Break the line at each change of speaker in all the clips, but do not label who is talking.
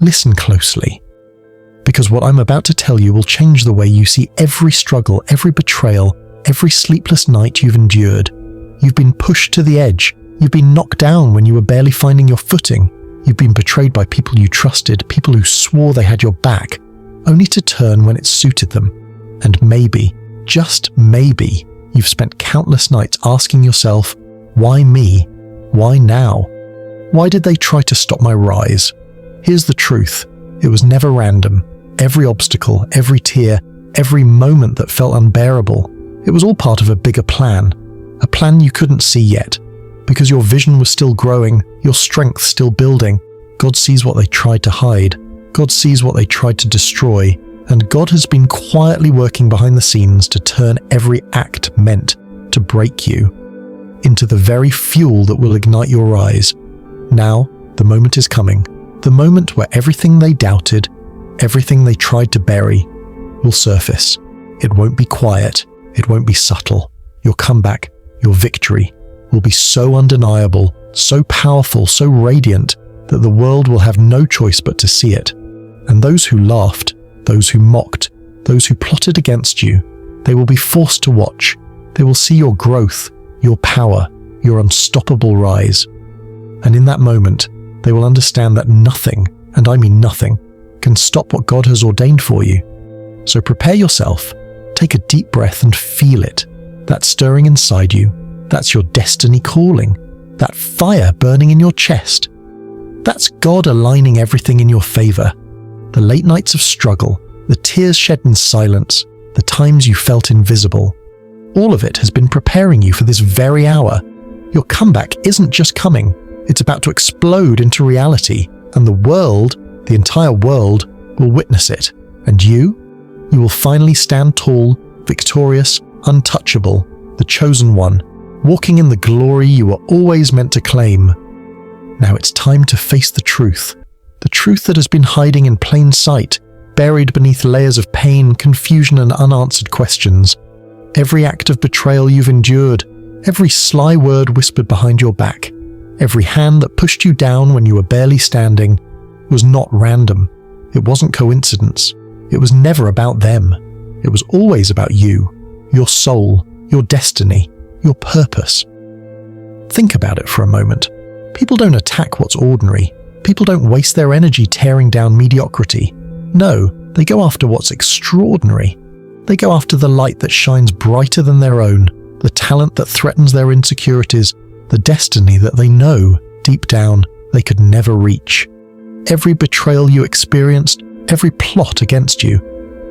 listen closely. Because what I'm about to tell you will change the way you see every struggle, every betrayal, every sleepless night you've endured. You've been pushed to the edge. You've been knocked down when you were barely finding your footing. You've been betrayed by people you trusted, people who swore they had your back, only to turn when it suited them. And maybe, just maybe, you've spent countless nights asking yourself, why me? Why now? Why did they try to stop my rise? Here's the truth. It was never random. Every obstacle, every tear, every moment that felt unbearable, it was all part of a bigger plan. A plan you couldn't see yet. Because your vision was still growing, your strength still building. God sees what they tried to hide. God sees what they tried to destroy. And God has been quietly working behind the scenes to turn every act meant to break you into the very fuel that will ignite your rise. Now, the moment is coming. The moment where everything they doubted, everything they tried to bury, will surface. It won't be quiet. It won't be subtle. Your comeback, your victory, will be so undeniable, so powerful, so radiant, that the world will have no choice but to see it. And those who laughed, those who mocked, those who plotted against you, they will be forced to watch. They will see your growth, your power, your unstoppable rise. And in that moment, they will understand that nothing, and I mean nothing, can stop what God has ordained for you. So prepare yourself, take a deep breath and feel it. That stirring inside you, that's your destiny calling. That fire burning in your chest. That's God aligning everything in your favor. The late nights of struggle, the tears shed in silence, the times you felt invisible. All of it has been preparing you for this very hour. Your comeback isn't just coming, it's about to explode into reality, and the world, the entire world, will witness it. And you will finally stand tall, victorious, untouchable, the chosen one, walking in the glory you were always meant to claim. Now it's time to face the truth that has been hiding in plain sight, buried beneath layers of pain, confusion, and unanswered questions. Every act of betrayal you've endured, every sly word whispered behind your back, every hand that pushed you down when you were barely standing, was not random. It wasn't coincidence. It was never about them. It was always about you, your soul, your destiny, your purpose. Think about it for a moment. People don't attack what's ordinary. People don't waste their energy tearing down mediocrity. No, they go after what's extraordinary. They go after the light that shines brighter than their own, the talent that threatens their insecurities, the destiny that they know, deep down, they could never reach. Every betrayal you experienced, every plot against you,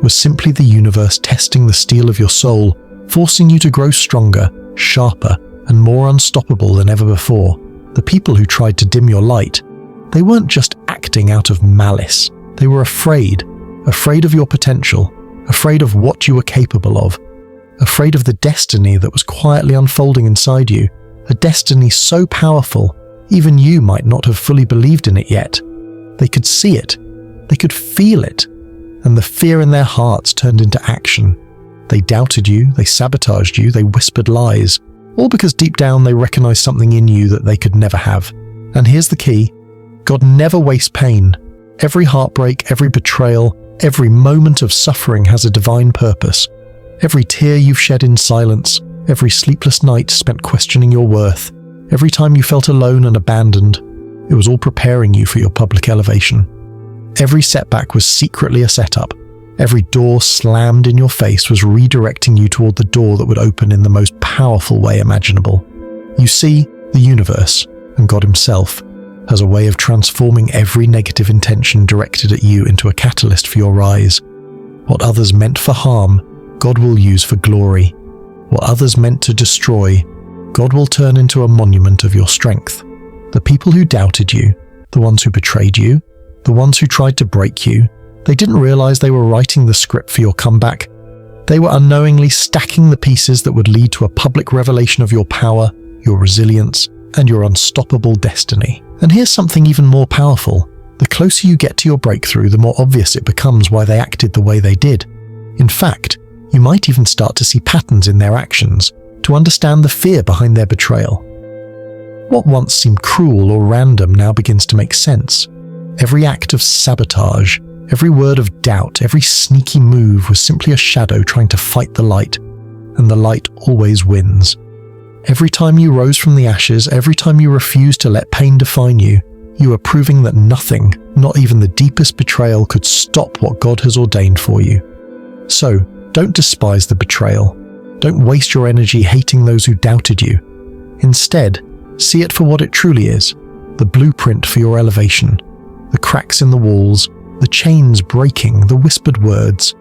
was simply the universe testing the steel of your soul, forcing you to grow stronger, sharper, and more unstoppable than ever before. The people who tried to dim your light, they weren't just acting out of malice. They were afraid of your potential, afraid of what you were capable of, afraid of the destiny that was quietly unfolding inside you, a destiny so powerful, even you might not have fully believed in it yet. They could see it, they could feel it, and the fear in their hearts turned into action. They doubted you, they sabotaged you, they whispered lies, all because deep down they recognized something in you that they could never have. And here's the key: God never wastes pain. Every heartbreak, every betrayal, every moment of suffering has a divine purpose. Every tear you've shed in silence, every sleepless night spent questioning your worth, every time you felt alone and abandoned, it was all preparing you for your public elevation. Every setback was secretly a setup. Every door slammed in your face was redirecting you toward the door that would open in the most powerful way imaginable. You see, the universe, and God himself, has a way of transforming every negative intention directed at you into a catalyst for your rise. What others meant for harm, God will use for glory. What others meant to destroy, God will turn into a monument of your strength. The people who doubted you, the ones who betrayed you, the ones who tried to break you, they didn't realize they were writing the script for your comeback. They were unknowingly stacking the pieces that would lead to a public revelation of your power, your resilience, and your unstoppable destiny. And here's something even more powerful. The closer you get to your breakthrough, the more obvious it becomes why they acted the way they did. In fact, you might even start to see patterns in their actions, to understand the fear behind their betrayal. What once seemed cruel or random now begins to make sense. Every act of sabotage, every word of doubt, every sneaky move was simply a shadow trying to fight the light, and the light always wins. Every time you rose from the ashes, every time you refused to let pain define you, you are proving that nothing, not even the deepest betrayal, could stop what God has ordained for you. So, don't despise the betrayal. Don't waste your energy hating those who doubted you. Instead, see it for what it truly is, the blueprint for your elevation. The cracks in the walls, the chains breaking, the whispered words.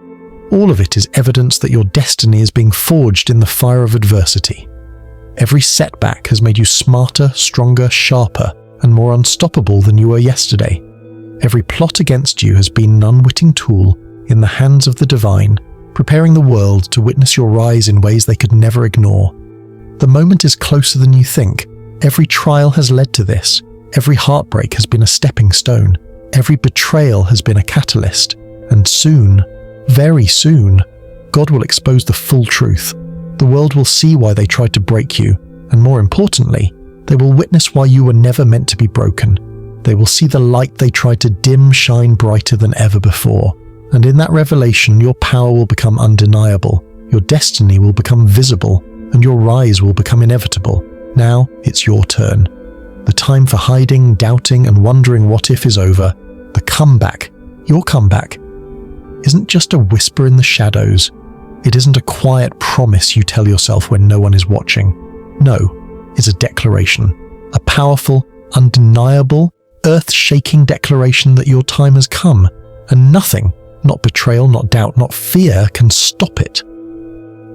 All of it is evidence that your destiny is being forged in the fire of adversity. Every setback has made you smarter, stronger, sharper, and more unstoppable than you were yesterday. Every plot against you has been an unwitting tool in the hands of the divine, preparing the world to witness your rise in ways they could never ignore. The moment is closer than you think. Every trial has led to this. Every heartbreak has been a stepping stone. Every betrayal has been a catalyst. And soon, very soon, God will expose the full truth. The world will see why they tried to break you, and more importantly, they will witness why you were never meant to be broken. They will see the light they tried to dim shine brighter than ever before. And in that revelation, your power will become undeniable, your destiny will become visible, and your rise will become inevitable. Now it's your turn. The time for hiding, doubting, and wondering what if is over. The comeback, your comeback, isn't just a whisper in the shadows. It isn't a quiet promise you tell yourself when no one is watching. No, it's a declaration. A powerful, undeniable, earth-shaking declaration that your time has come, and nothing, not betrayal, not doubt, not fear, can stop it.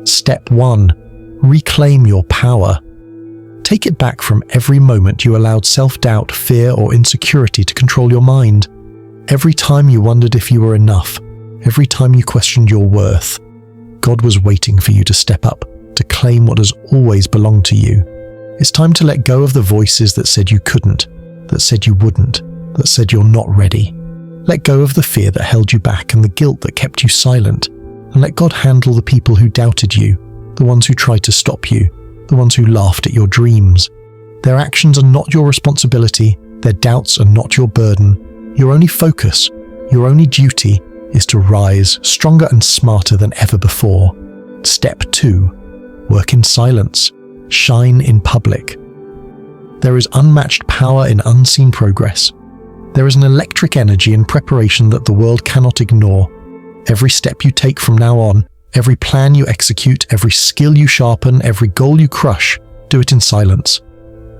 Step 1. Reclaim your power. Take it back from every moment you allowed self-doubt, fear, or insecurity to control your mind. Every time you wondered if you were enough. Every time you questioned your worth. God was waiting for you to step up, to claim what has always belonged to you. It's time to let go of the voices that said you couldn't, that said you wouldn't, that said you're not ready. Let go of the fear that held you back and the guilt that kept you silent, and let God handle the people who doubted you, the ones who tried to stop you, the ones who laughed at your dreams. Their actions are not your responsibility, their doubts are not your burden. Your only focus, your only duty, is to rise stronger and smarter than ever before. Step 2. Work in silence. Shine in public. There is unmatched power in unseen progress. There is an electric energy in preparation that the world cannot ignore. Every step you take from now on, every plan you execute, every skill you sharpen, every goal you crush, do it in silence.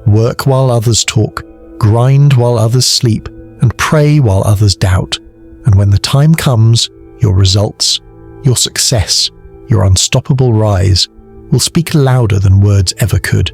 Work while others talk, grind while others sleep, and pray while others doubt. And when the time comes, your results, your success, your unstoppable rise will speak louder than words ever could.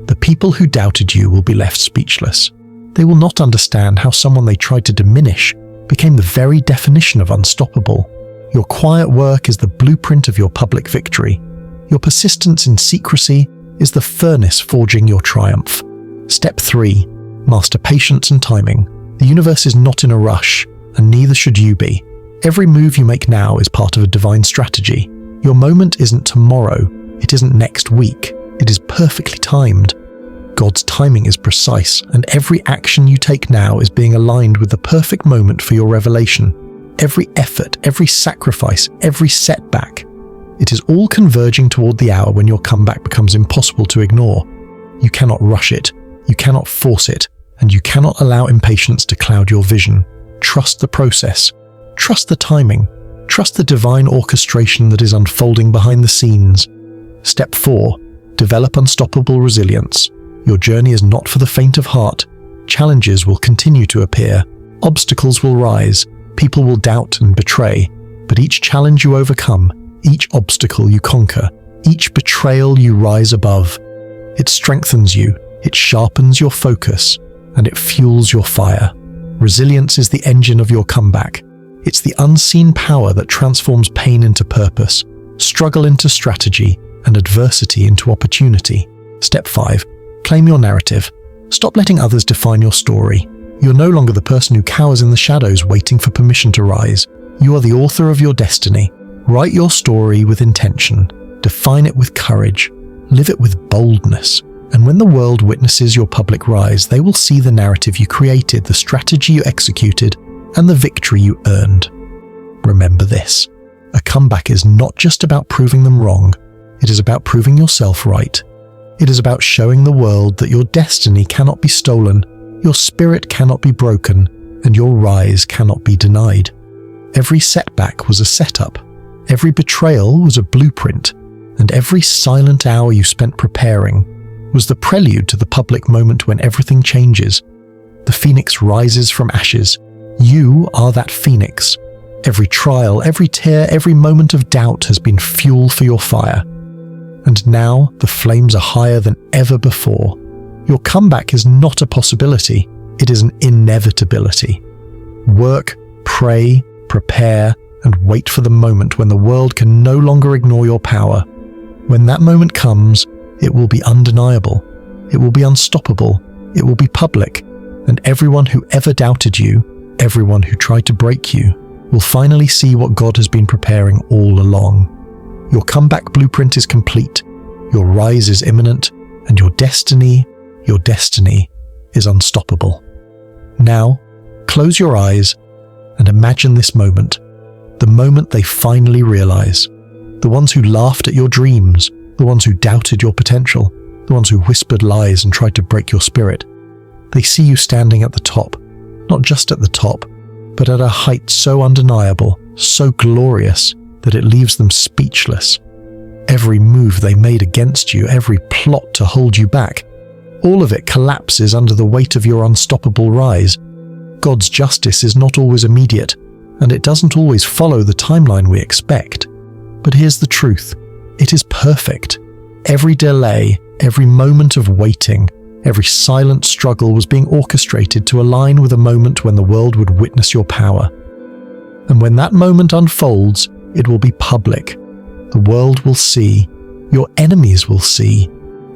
The people who doubted you will be left speechless. They will not understand how someone they tried to diminish became the very definition of unstoppable. Your quiet work is the blueprint of your public victory. Your persistence in secrecy is the furnace forging your triumph. Step 3. Master patience and timing. The universe is not in a rush, and neither should you be. Every move you make now is part of a divine strategy. Your moment isn't tomorrow, it isn't next week, it is perfectly timed. God's timing is precise, and every action you take now is being aligned with the perfect moment for your revelation. Every effort, every sacrifice, every setback, it is all converging toward the hour when your comeback becomes impossible to ignore. You cannot rush it, you cannot force it, and you cannot allow impatience to cloud your vision. Trust the process. Trust the timing. Trust the divine orchestration that is unfolding behind the scenes. Step 4. Develop unstoppable resilience. Your journey is not for the faint of heart. Challenges will continue to appear. Obstacles will rise. People will doubt and betray. But each challenge you overcome, each obstacle you conquer, each betrayal you rise above, it strengthens you, it sharpens your focus, and it fuels your fire. Resilience is the engine of your comeback. It's the unseen power that transforms pain into purpose, struggle into strategy, and adversity into opportunity. Step 5. Claim your narrative. Stop letting others define your story. You're no longer the person who cowers in the shadows waiting for permission to rise. You are the author of your destiny. Write your story with intention. Define it with courage. Live it with boldness. And when the world witnesses your public rise, they will see the narrative you created, the strategy you executed, and the victory you earned. Remember this: a comeback is not just about proving them wrong, it is about proving yourself right. It is about showing the world that your destiny cannot be stolen, your spirit cannot be broken, and your rise cannot be denied. Every setback was a setup, every betrayal was a blueprint, and every silent hour you spent preparing was the prelude to the public moment when everything changes. The phoenix rises from ashes. You are that phoenix. Every trial, every tear, every moment of doubt has been fuel for your fire. And now the flames are higher than ever before. Your comeback is not a possibility, it is an inevitability. Work, pray, prepare, and wait for the moment when the world can no longer ignore your power. When that moment comes, it will be undeniable, it will be unstoppable, it will be public, and everyone who ever doubted you, everyone who tried to break you, will finally see what God has been preparing all along. Your comeback blueprint is complete, your rise is imminent, and your destiny is unstoppable. Now, close your eyes and imagine this moment, the moment they finally realize. The ones who laughed at your dreams, the ones who doubted your potential, the ones who whispered lies and tried to break your spirit. They see you standing at the top, not just at the top, but at a height so undeniable, so glorious, that it leaves them speechless. Every move they made against you, every plot to hold you back, all of it collapses under the weight of your unstoppable rise. God's justice is not always immediate, and it doesn't always follow the timeline we expect. But here's the truth: it is perfect. Every delay, every moment of waiting, every silent struggle was being orchestrated to align with a moment when the world would witness your power. And when that moment unfolds, it will be public. The world will see. Your enemies will see.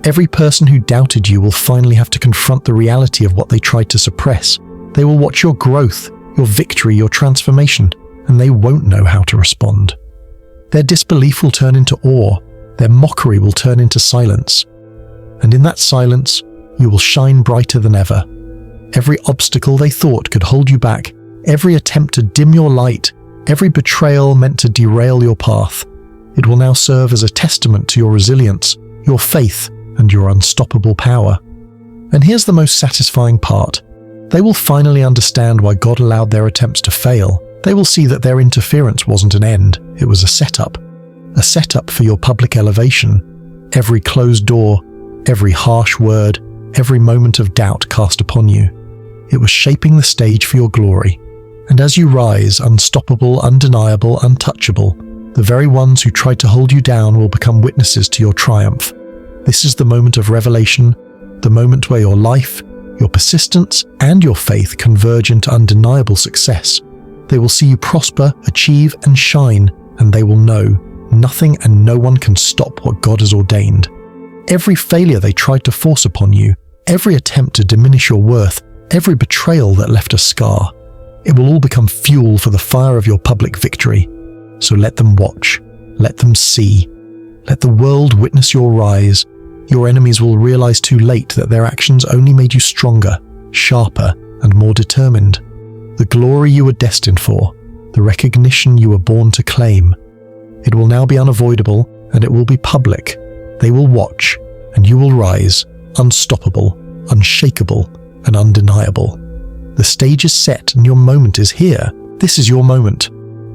Every person who doubted you will finally have to confront the reality of what they tried to suppress. They will watch your growth, your victory, your transformation, and they won't know how to respond. Their disbelief will turn into awe. Their mockery will turn into silence. And in that silence, you will shine brighter than ever. Every obstacle they thought could hold you back, every attempt to dim your light, every betrayal meant to derail your path, it will now serve as a testament to your resilience, your faith, and your unstoppable power. And here's the most satisfying part. They will finally understand why God allowed their attempts to fail. They will see that their interference wasn't an end, it was a setup for your public elevation. Every closed door, every harsh word, every moment of doubt cast upon you, it was shaping the stage for your glory. And as you rise, unstoppable, undeniable, untouchable, the very ones who tried to hold you down will become witnesses to your triumph. This is the moment of revelation, the moment where your life, your persistence, and your faith converge into undeniable success. They will see you prosper, achieve, and shine, and they will know nothing and no one can stop what God has ordained. Every failure they tried to force upon you, every attempt to diminish your worth, every betrayal that left a scar, it will all become fuel for the fire of your public victory. So let them watch, let them see, let the world witness your rise. Your enemies will realize too late that their actions only made you stronger, sharper, and more determined. The glory you were destined for, the recognition you were born to claim, it will now be unavoidable and it will be public. They will watch, and you will rise, unstoppable, unshakable, and undeniable. The stage is set and your moment is here. This is your moment.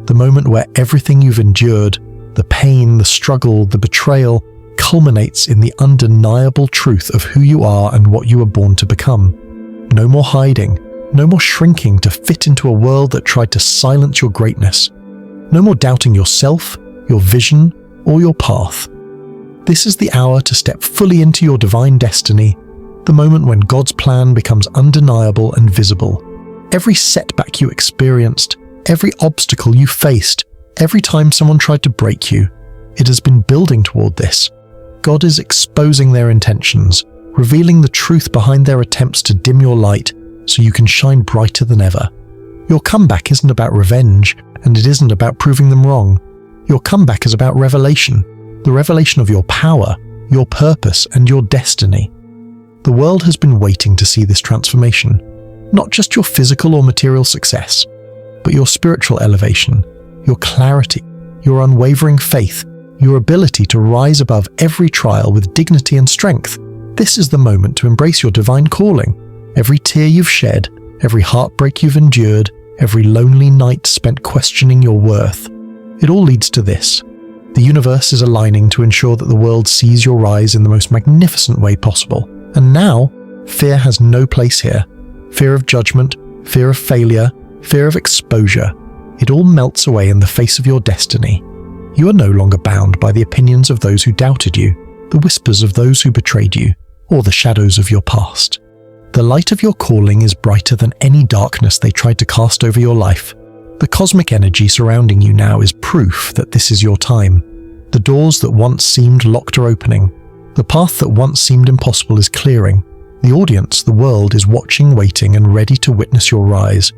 The moment where everything you've endured, the pain, the struggle, the betrayal, culminates in the undeniable truth of who you are and what you were born to become. No more hiding, no more shrinking to fit into a world that tried to silence your greatness. No more doubting yourself, your vision, or your path. This is the hour to step fully into your divine destiny, the moment when God's plan becomes undeniable and visible. Every setback you experienced, every obstacle you faced, every time someone tried to break you, it has been building toward this. God is exposing their intentions, revealing the truth behind their attempts to dim your light so you can shine brighter than ever. Your comeback isn't about revenge, and it isn't about proving them wrong. Your comeback is about revelation, the revelation of your power, your purpose, and your destiny. The world has been waiting to see this transformation. Not just your physical or material success, but your spiritual elevation, your clarity, your unwavering faith, your ability to rise above every trial with dignity and strength. This is the moment to embrace your divine calling. Every tear you've shed, every heartbreak you've endured, every lonely night spent questioning your worth. It all leads to this. The universe is aligning to ensure that the world sees your rise in the most magnificent way possible. And now, fear has no place here. Fear of judgment, fear of failure, fear of exposure. It all melts away in the face of your destiny. You are no longer bound by the opinions of those who doubted you, the whispers of those who betrayed you, or the shadows of your past. The light of your calling is brighter than any darkness they tried to cast over your life. The cosmic energy surrounding you now is proof that this is your time. The doors that once seemed locked are opening. The path that once seemed impossible is clearing. The audience, the world, is watching, waiting, and ready to witness your rise.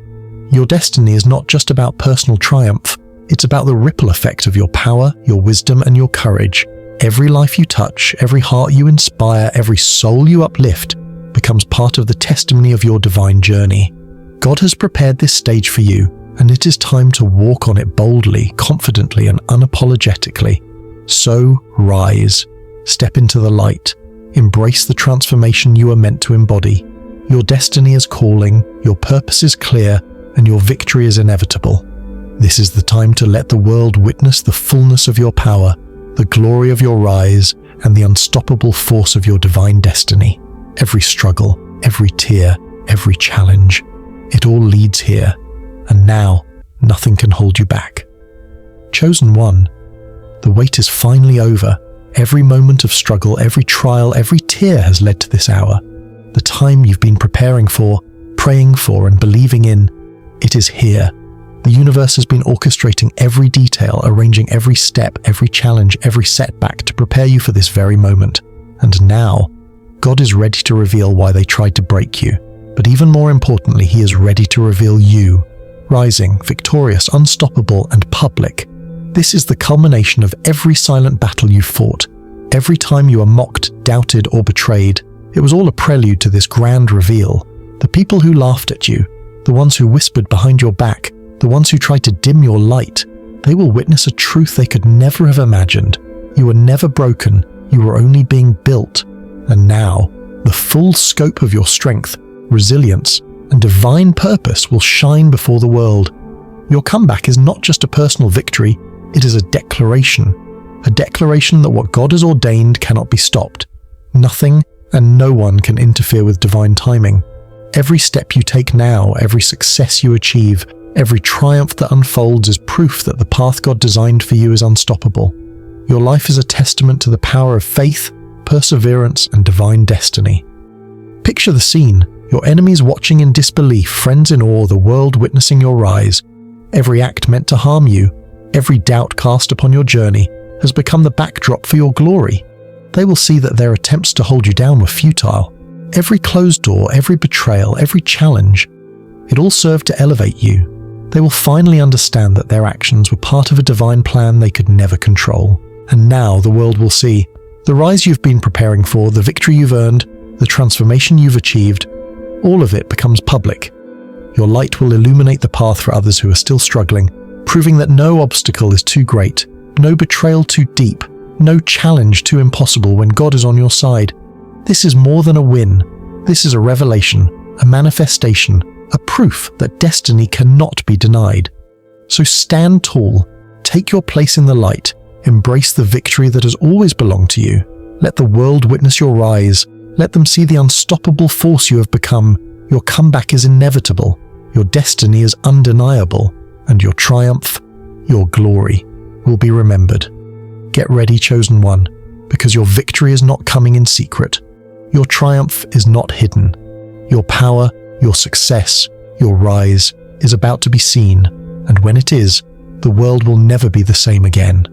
Your destiny is not just about personal triumph. It's about the ripple effect of your power, your wisdom, and your courage. Every life you touch, every heart you inspire, every soul you uplift becomes part of the testimony of your divine journey. God has prepared this stage for you, and it is time to walk on it boldly, confidently, and unapologetically. So rise, step into the light, embrace the transformation you are meant to embody. Your destiny is calling, your purpose is clear, and your victory is inevitable. This is the time to let the world witness the fullness of your power, the glory of your rise, and the unstoppable force of your divine destiny. Every struggle, every tear, every challenge, it all leads here, and now nothing can hold you back. Chosen one, the wait is finally over. Every moment of struggle, every trial, every tear has led to this hour. The time you've been preparing for, praying for, and believing in, it is here. The universe has been orchestrating every detail, arranging every step, every challenge, every setback to prepare you for this very moment. And now, God is ready to reveal why they tried to break you. But even more importantly, He is ready to reveal you, rising, victorious, unstoppable, and public. This is the culmination of every silent battle you fought. Every time you were mocked, doubted, or betrayed, it was all a prelude to this grand reveal. The people who laughed at you, the ones who whispered behind your back, the ones who tried to dim your light, they will witness a truth they could never have imagined. You were never broken, you were only being built. And now, the full scope of your strength, resilience, and divine purpose will shine before the world. Your comeback is not just a personal victory, it is a declaration that what God has ordained cannot be stopped. Nothing and no one can interfere with divine timing. Every step you take now, every success you achieve, every triumph that unfolds is proof that the path God designed for you is unstoppable. Your life is a testament to the power of faith, perseverance, and divine destiny. Picture the scene, your enemies watching in disbelief, friends in awe, the world witnessing your rise. Every act meant to harm you, every doubt cast upon your journey, has become the backdrop for your glory. They will see that their attempts to hold you down were futile. Every closed door, every betrayal, every challenge, it all served to elevate you. They will finally understand that their actions were part of a divine plan they could never control. And now the world will see the rise you've been preparing for, the victory you've earned, the transformation you've achieved, all of it becomes public. Your light will illuminate the path for others who are still struggling, proving that no obstacle is too great, no betrayal too deep, no challenge too impossible when God is on your side. This is more than a win. This is a revelation, a manifestation, a proof that destiny cannot be denied. So stand tall, take your place in the light, embrace the victory that has always belonged to you. Let the world witness your rise. Let them see the unstoppable force you have become. Your comeback is inevitable. Your destiny is undeniable. And your triumph, your glory, will be remembered. Get ready, chosen one, because your victory is not coming in secret. Your triumph is not hidden. Your power, your success, your rise is about to be seen, and when it is, the world will never be the same again.